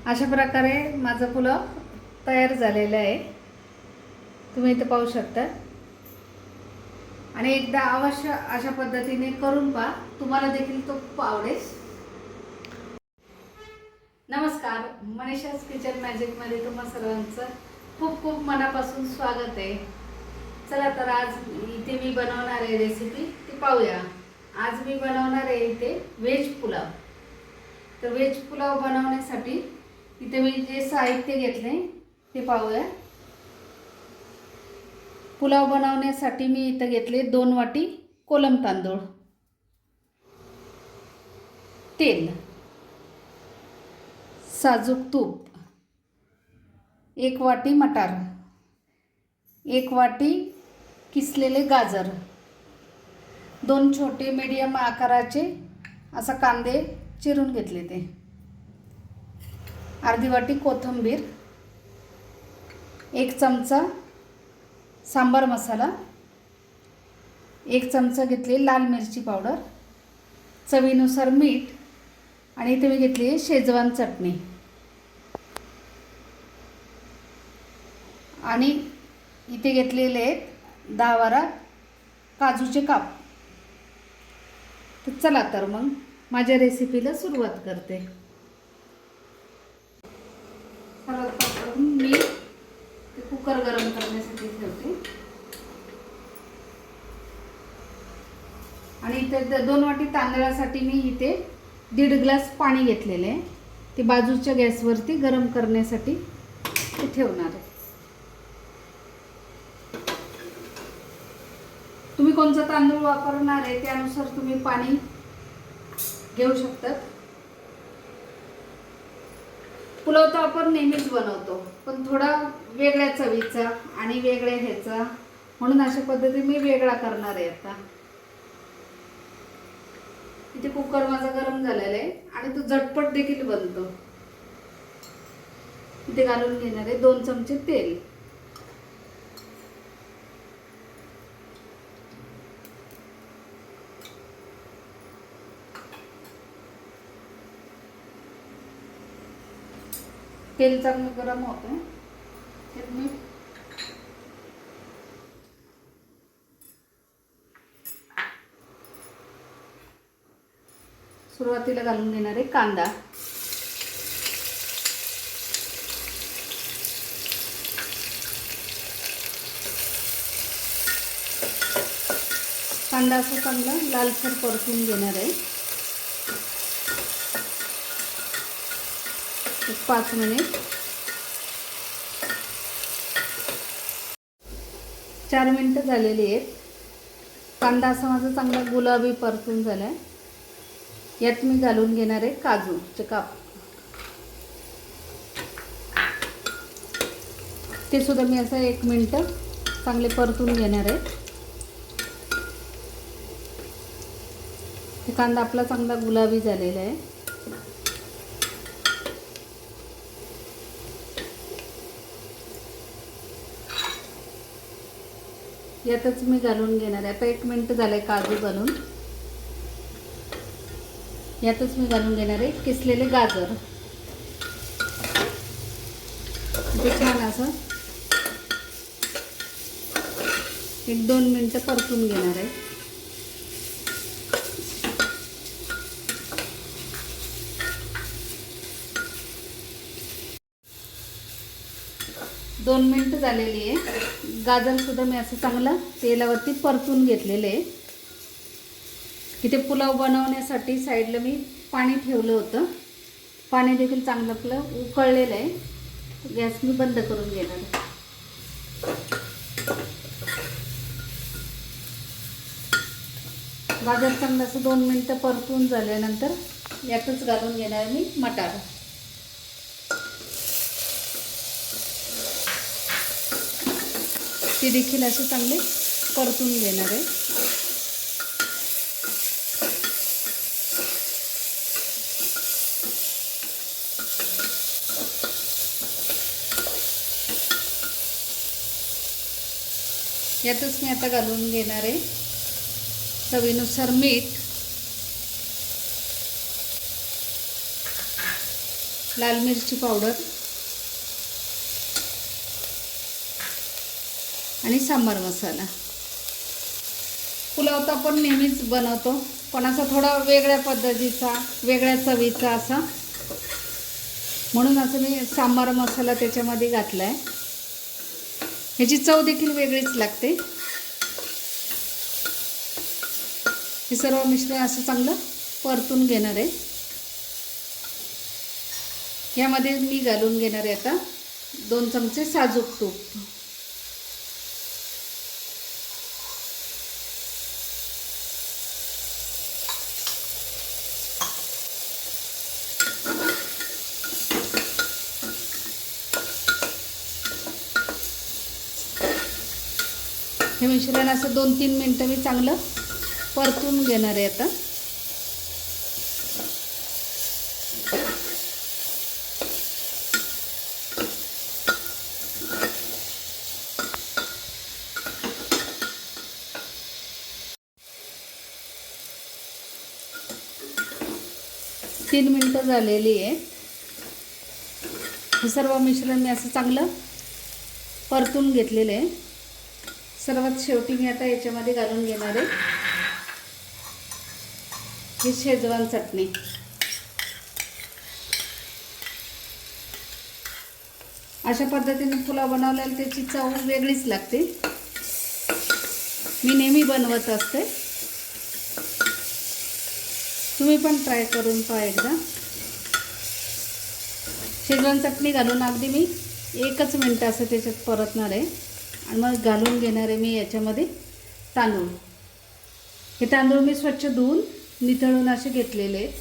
अशा प्रकारे माझा पुलाव तयार झालेला आहे. तुम्ही इथे पाहू शकता. आणि एकदा अवश्य अशा पद्धतीने करून पहा, तुम्हाला देखील तो खूप आवडेल. नमस्कार, मनीषाज किचन मॅजिकमध्ये तुम्हा सर्वांचं खूप खूप मनापासून स्वागत आहे. चला तर आज इथे मी बनवणार आहे रेसिपी ती पाहूया. आज मी बनवणार आहे इथे व्हेज पुलाव. तर व्हेज पुलाव बनवण्यासाठी इथे मी जे साहित्य घेतले ते पाहूया. पुलाव बनवण्यासाठी मी इथे घेतले 2 वाटी कोलम तांदूळ, तेल, साजूक तूप, 1 वाटी मटार, 1 वाटी किसलेले गाजर, 2 छोटे मीडियम आकाराचे असा कांदे चिरून घेतले, ते अर्धी वाटी कोथिंबीर, 1 चमचा सांबार मसाला, 1 चमचा घेतली लाल मिरची पावडर, चवीनुसार मीठ, आणि इथे मी घेतली आहे शेजवान चटणी. आणि इथे घेतलेले आहेत 10-12 काजूचे काप. तर चला तर मग माझ्या रेसिपीला सुरुवात करते. सर्वप्रथम मी कुकर गरम करण्यासाठी ठेवते. आणि इथे 2 वाटी तांदळासाठी मी इथे 1.5 ग्लास पाणी घेतलेले आहे. ते बाजूच्या गॅसवरती गरम करण्यासाठी ते ठेवणार आहे. तुम्ही कोणता तांदूळ वापरणार आहे त्यानुसार तुम्ही पाणी घेऊ शकतात. पुलाव तर आपण नेहमीच बनवतो, पण थोडा वेगळ्या चवीचा आणि वेगळ्या ह्याचा, म्हणून अशा पद्धतीने मी वेगळा करणार आहे. आता इथे कुकर माझा गरम झालेला आहे आणि तो झटपट देखील बनतो. इथे घालून घेणार आहे 2 चमचे तेल. तेल चांगलं गरम होतं. त्यात मी सुरुवातीला घालून घेणार आहे कांदा. कांदा असा चांगला लालसर परतून घेणार आहे. 5 मिनिट. 4 मिनिटं झालेली आहेत. कांदा असा माझा चांगला गुलाबी परतून झाला आहे. यात मी घालून घेणार आहे काजूचे काप. ते सुद्धा मी असं 1 मिनिट चांगले परतून घेणार आहे. ते कांदा आपला चांगला गुलाबी झालेला आहे. यातच मी घालून घेणार आहे. आता 1 मिनिट झालंय काजू घालून. यातच मी घालून घेणार आहे किसलेले गाजर. ते छान असं 1-2 मिनिटं परतून घेणार आहे. दोन मिनिट झालेली आहे. गाजर सुद्धा मी असं चांगलं तेलावरती परतून घेतलेले आहे. इथे पुलाव बनवण्यासाठी साईडला मी पाणी ठेवलं होतं. पाणी देखील चांगलं आपलं उकळलेलं आहे. गॅस मी बंद करून घेणार आहे. गाजर चांगलं असं 2 मिनिटं परतून झाल्यानंतर यातच घालून घेणार मी मटार. ते देखील असे चांगले परतून घेणार आहे. यातच मी आता घालून घेणार आहे चवीनुसार मीठ, लाल मिरची पावडर आणि सांबार मसाला. पुलाव तर आपण नेहमीच बनवतो, पण असा थोडा वेगळ्या पद्धतीचा, वेगळ्या चवीचा असा, म्हणून असं मी सांबार मसाला त्याच्यामध्ये घातला आहे. ह्याची चव देखील वेगळीच लागते. हे सर्व मिश्रण असं चांगलं परतून घेणार आहे. यामध्ये मी घालून घेणार आहे आता 2 चमचे साजूक तूप. हे मिश्रण असं 2-3 मिनटं मी चांगलं परतून घेणार आहे आता. तीन मिनटं झालेली आहे. हे सर्व मिश्रण मी असं चांगलं परतून घेतलेलं आहे. सर्वात शेवटी मी आता याच्यामध्ये घालून घेणार आहे ही शेजवान चटणी. अशा पद्धतीने पुलाव बनवल्याला त्याची चव वेगळीच लागते. मी नेहमी बनवत असते, तुम्ही पण ट्राय करून पहा एकदा. शेजवान चटणी घालून अगदी मी 1 मिनिट असं त्याच्यात परतणार आहे आणि मग घालून घेणार आहे मी याच्यामध्ये तांदूळ. हे तांदूळ मी स्वच्छ धुवून निथळून असे घेतलेले आहेत.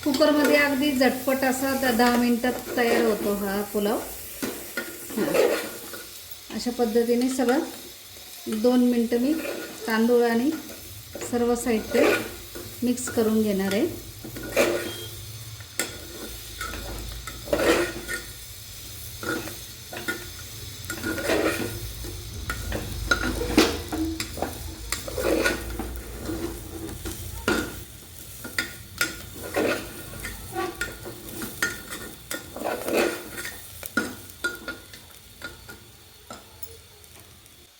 कुकरमध्ये अगदी झटपट असा 10 मिनिटात तयार होतो हा पुलाव. अशा पद्धतीने सगळं 2 मिनटं मी तांदूळ आणि सर्व साहित्य मिक्स करून घेणार आहे.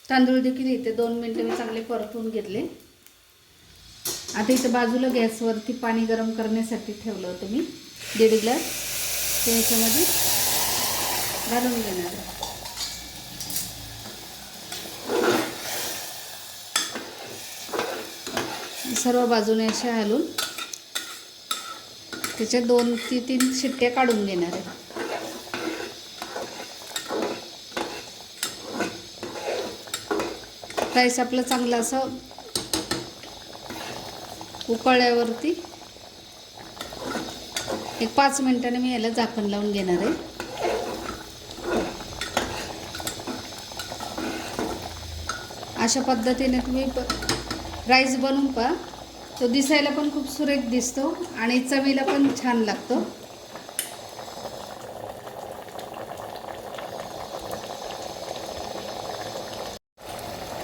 तांदूळ देखील इथे 2 मिनटं मी चांगले परतून घेतले. आता इथं बाजूला गॅसवरती पाणी गरम करण्यासाठी ठेवलं होतं मी 1.5 ग्लास. ते याच्यामध्ये घालून घेणार आहे. सर्व बाजूने अशा हलवून त्याच्या 2 ते 3 शिट्ट्या काढून घेणार आहे. राईस आपलं चांगलं असं उकळल्यावरती 5 मिनिटांनी मी याला झाकण लावून घेणार आहे. अशा पद्धतीने तुम्ही राईस बनवून पहा. तो दिसायला पण खूप सुरेख दिसतो आणि चवीला पण छान लागतो.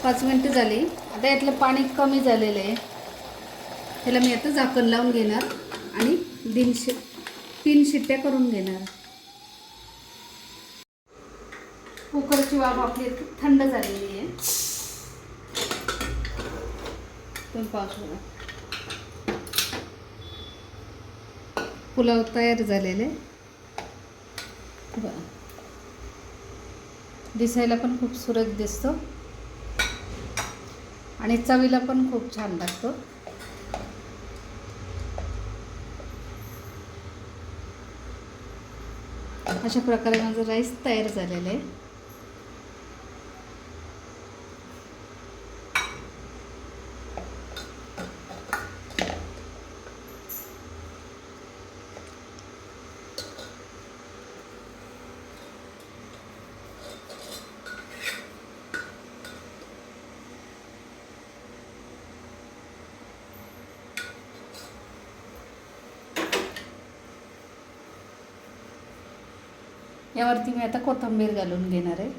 पाच मिनिटं झाली. आता यातलं पाणी कमी झालेलं आहे. त्याला मी आता झाकण लावून घेणार आणि 3 शिट्ट्या करून घेणार. कुकरची वाफ आपली थंड झालेली आहे. पण पाहू, पुलाव तयार झालेले. बघा, दिसायला पण खूप सुरेख दिसतो आणि चवीला पण खूप छान लागतो. अशा प्रकारे माझं राईस तयार झालेलं आहे. यावरती मी आता कोथिंबीर घालून घेणार आहे.